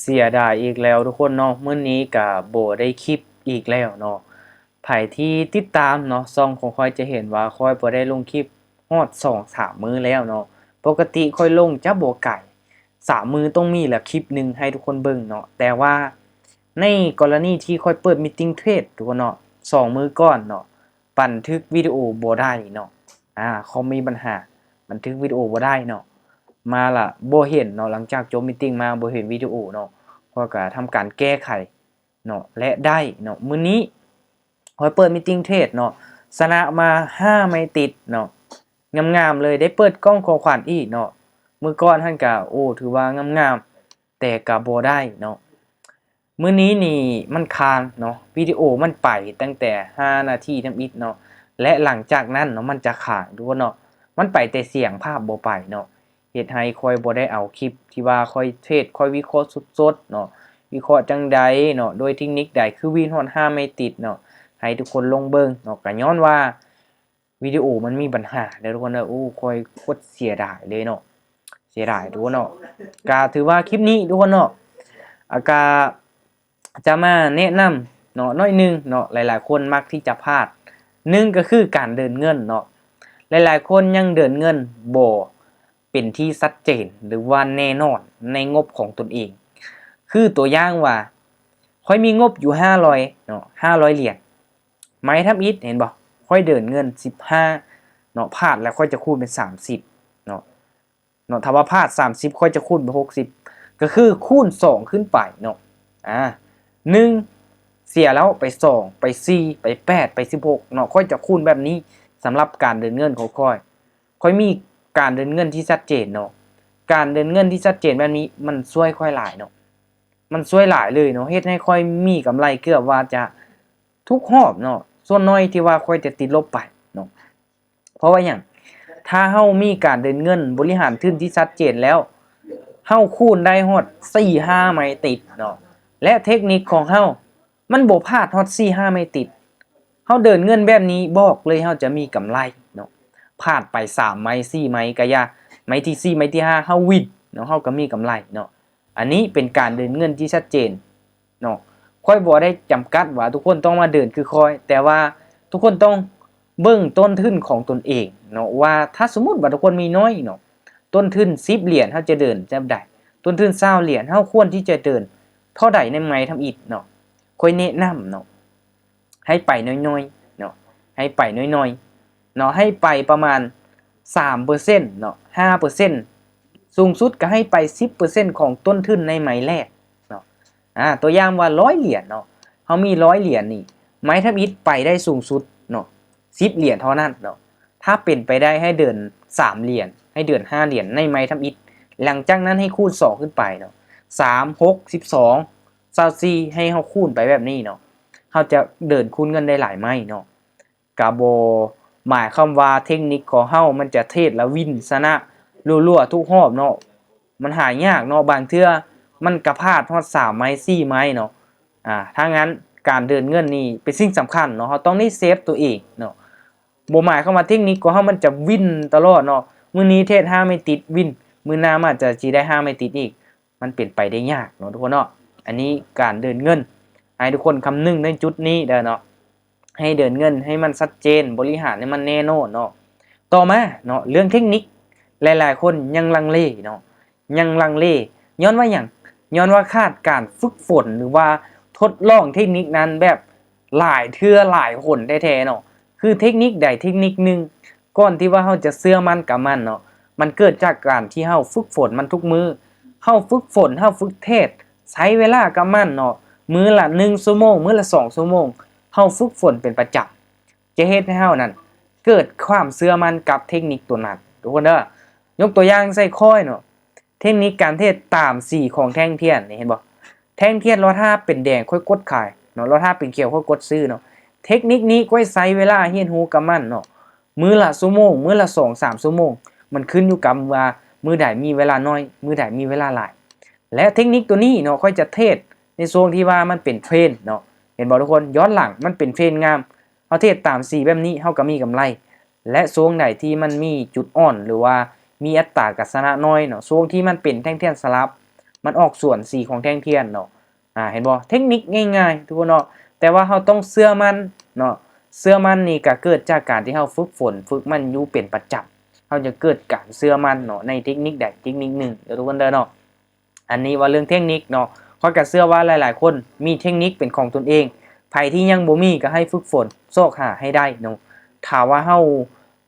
เสียดายอีกแล้วทุกคนเนาะมื้อนี้ก็บ่ได้คลิปอีกแล้วเนาะไผที่ติดตามเนาะช่องของข้อยจะเห็นว่าข้อยบ่ได้ลงคลิปฮอด2-3มื้อแล้วเนาะปกติข้อยลงจะบ่ไกล3มื้อต้องมีแหละคลิปหนึ่งให้ทุกคนเบิ่งเนาะแต่ว่าในกรณีที่ข้อยเปิดมีตติงเทรดทุกคนเนาะ2มื้อก่อนเนาะบันทึกวิดีโอบ่ได้เนาะคอมมีปัญหาบันทึกวิดีโอบ่ได้เนาะ มาล่ะบ่เห็นเนาะหลังจากจบมีตติงมาบ่เห็นวิดีโอเนาะข้อยก็ทำการแก้ไขเนาะและได้เนาะมื้อนี้ข้อยเปิดมีตติงเทรดเนาะชนะมา5ไม่ติดเนาะงามๆเลยได้เปิดกล้องของขวัญอีกเนาะมื้อก่อนหั่นก็โอ้ถือว่างามๆแต่ก็บ่ได้เนาะมื้อนี้นี่มันค้างเนาะวิดีโอมันไปตั้งแต่5นาทีทำอิฐเนาะและหลังจากนั้นเนาะมันจะค้างทุกคนเนาะมันไปแต่เสียงภาพบ่ไปเนาะ เฮ็ดให้ข้อยบ่ได้เอาคลิปที่ว่าข้อยเทรดข้อยวิเคราะห์สดๆเนาะวิเคราะห์จั่งใดเนาะโดยเทคนิคใดคือวินฮอด5ไม่ติดเนาะให้ทุกคนลงเบิ่งเนาะก็ย้อนว่าวิดีโอมันมีปัญหาเด้อทุกคนเด้อโอ้ข้อยโคตรเสียดายเลยเนาะเสียดายทุกคนเนาะก็ถือว่าคลิปนี้ทุกคนเนาะก็จะมาแนะนำเนาะน้อยหนึงเนาะหลายๆคนมักที่จะพลาด1ก็คือการเดินเงินเนาะหลายๆคนยังเดินเงินบ่เป็นที่ชัดเจนหรือว่าแน่นอนในงบของตนเองคือตัวอย่างว่าค่อยมีงบอยู่500เนาะ500เหรียญไม้ทำอิฐเห็นบ่ค่อยเดินเงิน15เนาะพลาดแล้วค่อยจะคูณเป็น30เนาะถ้าว่าพลาด30ค่อยจะคูณเป็น60ก็คือคูณ2ขึ้นไปเนาะ1เสียแล้วไป2ไป4ไป8ไป16เนาะค่อยจะคูณแบบนี้สำหรับการเดินเงินของค่อยมีการเดินเงินที่ชัดเจนเนาะการเดินเงินที่ชัดเจนแบบนี้มันช่วยค่อยหลายเนาะมันช่วยหลายเลยเนาะเฮ็ดให้ค่อยมีกำไรเกือบว่าจะทุกรอบเนาะส่วนน้อยที่ว่าค่อยจะติดลบไปเนาะเพราะว่าหยังถ้าเฮามีการเดินเงินบริหารทุนที่ชัดเจนแล้วเฮาคูณได้ฮอด4-5ไม้ติดเนาะและเทคนิคของเฮามันบ่พลาดฮอด4-5ไม้ติดเฮาเดินเงินแบบนี้บอกเลยเฮาจะมีกำไรเนาะพลาดไป3ไม้4ไม้ก็อย่าไม้ที่4ไม้ที่5เฮาวินเนาะเฮาก็มีกำไรเนาะอันนี้เป็นการเดินเงินที่ชัดเจนเนาะค่อยบ่ได้จำกัดว่าทุกคนต้องมาเดินคือค่อยแต่ว่าทุกคนต้องเบิ่งต้นทุนของตนเองเนาะว่าถ้าสมมุติว่าทุกคนมีน้อยเนาะต้นทุน10เหรียญเฮาจะเดินจังได๋ต้นทุน20เหรียญเฮาควรที่จะเดินเท่าใดในไม้ทำอิฐเนาะค่อยแนะนำเนาะให้ไปน้อยๆเนาะให้ไปน้อยๆเนาะให้ไปประมาณ3%เนาะ 5% สูงสุดก็ให้ไป 10% ของต้นทุนในไม้แรกเนาะตัวอย่างว่า100เหรียญเนาะเฮามี100เหรียญนี่ไม้ทำอิฐไปได้สูงสุดเนาะ10เหรียญเท่านั้นเนาะถ้าเป็นไปได้ให้เดิน3เหรียญให้เดิน5เหรียญในไม้ทำอิฐหลังจากนั้นให้คูณ2ขึ้นไปเนาะ3 6 12 24ให้เฮาคูณไปแบบนี้เนาะเฮาจะเดินคูณเงินได้หลายไม้เนาะก็บ่หมายความว่าเทคนิคของเฮามันจะเทรดแล้ววินชนะรัวๆทุกรอบเนาะมันหายากเนาะบางเทื่อมันก็พลาดฮอด3ไม้4ไม้เนาะถ้างั้นการเดินเงินนี่เป็นสิ่งสำคัญเนาะเฮาต้องได้เซฟตัวเองเนาะบ่หมายความว่าเทคนิคของเฮามันจะวินตลอดเนาะมื้อนี้เทรด5ไม่ติดวินมื้อหน้ามันอาจจะสิได้5ไม่ติดอีกมันเป็นไปได้ยากเนาะทุกคนเนาะอันนี้การเดินเงินให้ทุกคนคำนึงในจุดนี้เด้อเนาะให้เดินเงินให้มันชัดเจนบริหารให้มันแน่นอนเนาะต่อมาเนาะเรื่องเทคนิคหลายๆคนยังลังเลเนาะยังลังเลย้อนว่าหยังย้อนว่าขาดการฝึกฝนหรือว่าทดลองเทคนิคนั้นแบบหลายเทื่อหลายหนแท้ๆเนาะคือเทคนิคใดเทคนิคนึงก่อนที่ว่าเฮาจะเชื่อมั่นกับมันเนาะมันเกิดจากการที่เฮาฝึกฝนมันทุกมื้อเฮาฝึกฝนเฮาฝึกเทศใช้เวลากับมันเนาะมื้อละ1ชั่วโมงมื้อละ2ชั่วโมงเฮาฝึกฝนเป็นประจำจะเฮ็ดให้เฮานั้นเกิดความเชื่อมั่นกับเทคนิคตัวนั้นทุกคนเด้อยกตัวอย่างใส่ค้อยเนาะเทคนิคการเทศตามสีของแท่งเทียนนี่เห็นบ่แท่งเทียนรอถ้าเป็นแดงค่อยกดขายเนาะรอถ้าเป็นเขียวค่อยกดซื้อเนาะเทคนิคนี้ค่อยใช้เวลาเรียนรู้กับมันเนาะมื้อละชั่วโมงมื้อละ2-3ชั่วโมงมันขึ้นอยู่กับว่ามื้อใดมีเวลาน้อยมื้อใดมีเวลาหลายและเทคนิคตัวนี้เนาะค่อยจะเทศในช่วงที่ว่ามันเป็นเทรนด์เนาะเห็นบ่ทุกคนย้อนหลังมันเป็นเทรนด์งามเฮาเทศตามสีแบบนี้เฮาก็มีกำไรและช่วงไหนที่มันมีจุดอ่อนหรือว่ามีอัตราการชนะน้อยเนาะช่วงที่มันเป็นแท่งเทียนสลับ มันออกส่วนสีของแท่งเทียนเนาะเห็นบ่เทคนิคง่ายๆทุกคนเนาะแต่ว่าเราต้องเชื่อมันเนาะเชื่อมันนี่ก็เกิดจากการที่เราฝึกฝนฝึกมันอยู่เป็นประจำเราจะเกิดการเชื่อมันเนาะในเทคนิคใดเทคนิคหนึ่งเดี๋ยวทุกคนเด้อเนาะอันนี้ว่าเรื่องเทคนิคเนาะข้อยก็เชื่อว่าหลายๆคนมีเทคนิคเป็นของตนเองไผที่ยังบ่มีก็ให้ฝึกฝนซอกหาให้ได้เนาะถ้าว่าเฮา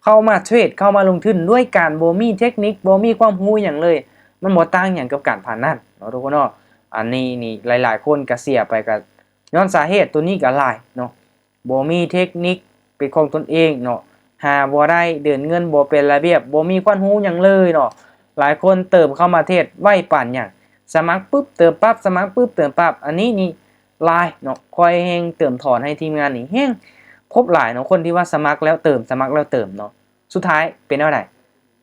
เข้ามาเทรดเข้ามาลงทุนด้วยการบ่มีเทคนิคบ่มีความรู้หยังเลยมันบ่ต่างหยังกับการพนันเนาะทุกคนเนาะอันนี้นี่หลายๆคนก็เสียไปก็ย้อนสาเหตุตัวนี้ก็หลายเนาะบ่มีเทคนิคเป็นของตนเองเนาะหาบ่ได้เดินเงินบ่เป็นระเบียบบ่มีความรู้หยังเลยเนาะหลายคนเติมเข้ามาเทรดไวปานหยังสมัครปุ๊บเติมปั๊บสมัครปุ๊บเติมปั๊บอันนี้นี่หลายเนาะคอยแฮงเติมถอนให้ทีมงานนี่แฮงพบหลายเนาะคนที่ว่าสมัครแล้วเติมสมัครแล้วเติมเนาะสุดท้ายเป็นแนวใด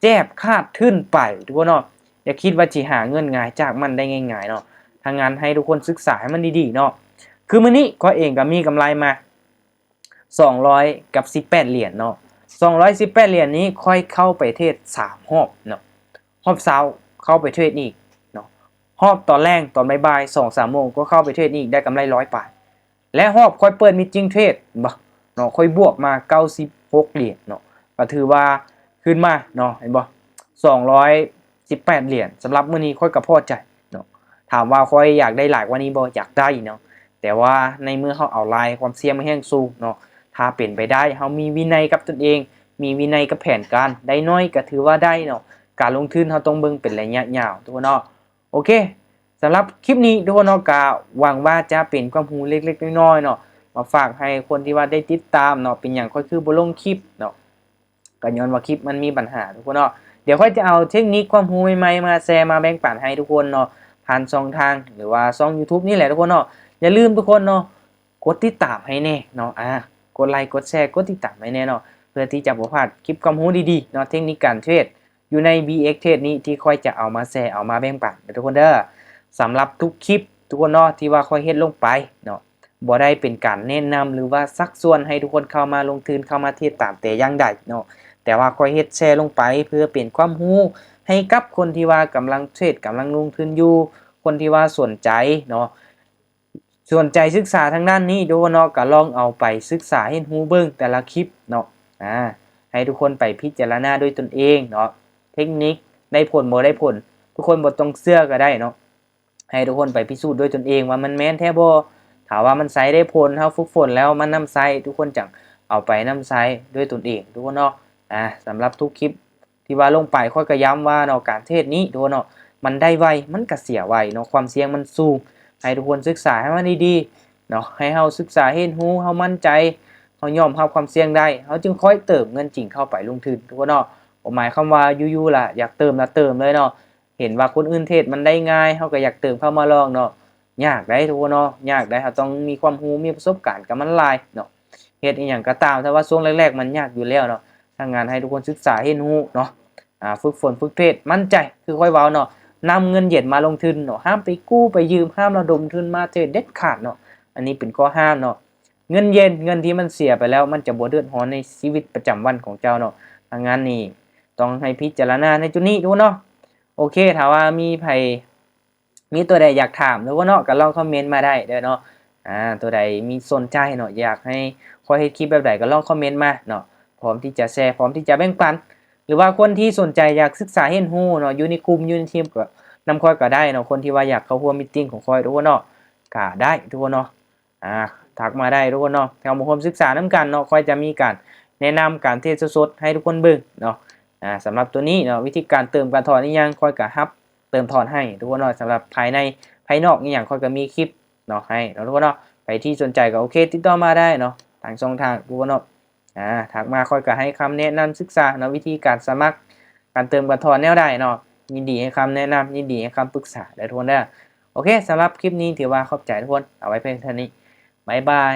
แจบคาดทึ้นไปทุกคนเนาะอย่าคิดว่าสิหาเงินง่ายจากมันได้ง่ายๆเนาะทางงานให้ทุกคนศึกษาให้มันดีๆเนาะคือมื้อนี้ก็เองก็มีกำไรมา200กับ18เหรียญเนาะ218เหรียญนี้ค่อยเข้าไปเทรด3รอบเนาะรอบเช้าเข้าไปเทรดอีกเนาะรอบตอนแรกตอนบ่ายๆ 2-3 โมงก็เข้าไปเทรดอีกได้กำไร100 บาทและรอบค่อยเปิดมีจริงเทรดบ่เนาะค่อยบวกมา96เหรียญเนาะก็ถือว่าขึ้นมาเนาะเห็นบ่218เหรียญสำหรับมื้อนี้ค่อยก็พอใจเนาะถามว่าค่อยอยากได้หลายกว่านี้บ่อยากได้เนาะแต่ว่าในเมื่อเฮาเอาลายความเสี่ยงมาแห้งสูงเนาะถ้าเป็นไปได้เฮามีวินัยกับตนเองมีวินัยกับแผนการได้น้อยก็ถือว่าได้เนาะการลงทุนเฮาต้องเบิ่งเป็นระยะยาวทุกคนเนาะโอเคสำหรับคลิปนี้ทุกคนเนาะก็หวังว่าจะเป็นความรู้เล็กๆน้อยๆเนาะมาฝากให้คนที่ว่าได้ติดตามเนาะเป็นหยังค่อยคือบ่ลงคลิปเนาะก็ย้อนว่าคลิปมันมีปัญหาทุกคนเนาะเดี๋ยวค่อยจะเอาเทคนิคความรู้ใหม่ๆมาแชร์มาแบ่งปันให้ทุกคนเนาะผ่านช่องทางหรือว่าช่อง YouTube นี่แหละทุกคนเนาะอย่าลืมทุกคนเนาะกดติดตามให้แน่เนาะกดไลค์กดแชร์กดติดตามให้แน่เนาะเพื่อที่จะบ่พลาดคลิปความรู้ดีๆเนาะเทคนิคการเทรดอยู่ใน BX Trade นี้ที่ค่อยจะเอามาแชร์เอามาแบ่งปันทุกคนเด้อสำหรับทุกคลิปทุกคนเนาะที่ว่าค่อยเฮ็ดลงไปเนาะบ่ได้เป็นการแนะนำหรือว่าซักชวนให้ทุกคนเข้ามาลงทุนเข้ามาเทรดตามแต่อย่างใดเนาะแต่ว่าค่อยเฮ็ดแชร์ลงไปเพื่อเป็นความรู้ให้กับคนที่ว่ากำลังเทรดกำลังลงทุนอยู่คนที่ว่าสนใจเนาะสนใจศึกษาทางด้านนี้ทุกคนเนาะก็ลองเอาไปศึกษาให้รู้เบิ่งแต่ละคลิปเนาะให้ทุกคนไปพิจารณาด้วยตนเองเนาะเทคนิคได้ผลบ่ได้ผลทุกคนบ่ต้องเชื่อก็ได้เนาะให้ทุกคนไปพิสูจน์ด้วยตนเองว่ามันแม่นแท้บ่ถ้าว่ามันใช้ได้ผลเฮาฝึกฝนแล้วมันนำใช้ทุกคนจังเอาไปนำใช้ด้วยตนเองทุกคนเนาะสำหรับทุกคลิปที่ว่าลงไปค่อยก็ย้ำว่าเนาะการเทรดนี้ทุกคนเนาะมันได้ไวมันก็เสียไวเนาะความเสี่ยงมันสูงให้ทุกคนศึกษาให้มันดีๆเนาะให้เฮาศึกษาเห็นรู้เฮามั่นใจเฮายอมรับความเสี่ยงได้เฮาจึงค่อยเติมเงินจริงเข้าไปลงทุนทุกคนเนาะบ่หมายความว่าอยู่ๆล่ะอยากเติมล่ะเติมเลยเนาะเห็นว่าคนอื่นเทรดมันได้ง่ายเฮาก็อยากเติมเข้ามาลองเนาะยากได้ทุกคนเนาะยากได้เฮาต้องมีความรู้มีประสบการณ์กับมันหลายเนาะเฮ็ดอีหยังก็ตามแต่ว่าช่วงแรกๆมันยากอยู่แล้วเนาะถ้างานให้ทุกคนศึกษาเห็นรู้เนาะฝึกฝนฝึกเทรดมั่นใจคือค่อยเว้าเนาะนำเงินเย็นมาลงทุนเนาะห้ามไปกู้ไปยืมห้ามระดมทุนมาเทรดเด็ดขาดเนาะอันนี้เป็นข้อห้ามเนาะเงินเย็นเงินที่มันเสียไปแล้วมันจะบ่เดือดร้อนในชีวิตประจำวันของเจ้าเนาะทางงานนี้ต้องให้พิจารณาในจุดนี้ดูเนาะโอเคถ้าว่ามีไผมีตัวใดอยากถามหรือว่าเนาะก็ลองคอมเมนต์มาได้เด้อเนาะตัวใดมีสนใจเนาะอยากให้ค่อยเฮ็ดคลิปแบบใดก็ลองคอมเมนต์มาเนาะพร้อมที่จะแชร์พร้อมที่จะแบ่งปันหรือว่าคนที่สนใจอยากศึกษาเรียนรู้เนาะอยู่ในกลุ่มอยู่ในทีมก็นำค่อยก็ได้เนาะคนที่ว่าอยากเข้าร่วมมีตติงของค่อยทุกคนเนาะก็ได้ทุกคนเนาะทักมาได้ทุกคนเนาะเข้ามาร่วมศึกษานำกันเนาะค่อยจะมีการแนะนำการเทสสดๆให้ทุกคนเบิ่งเนาะสำหรับตัวนี้เนาะวิธีการเติมการถอนอีหยังค่อยก็รับเติมถอนให้ทุกคนเนาะสำหรับภายในภายนอกอีหยังค่อยก็มีคลิปเนาะให้เนาะทุกคนเนาะใครที่สนใจก็โอเคติดต่อมาได้เนาะทางช่องทางทุกคนเนาะทักมาค่อยก็ให้คำแนะนำศึกษาเนาะวิธีการสมัครการเติมการถอนแนวใดเนาะยินดีให้คำแนะนำยินดีให้คำปรึกษาได้ทุกคนเด้อโอเคสำหรับคลิปนี้ถือว่าขอบใจทุกคนเอาไว้เพียงเท่านี้บ๊ายบาย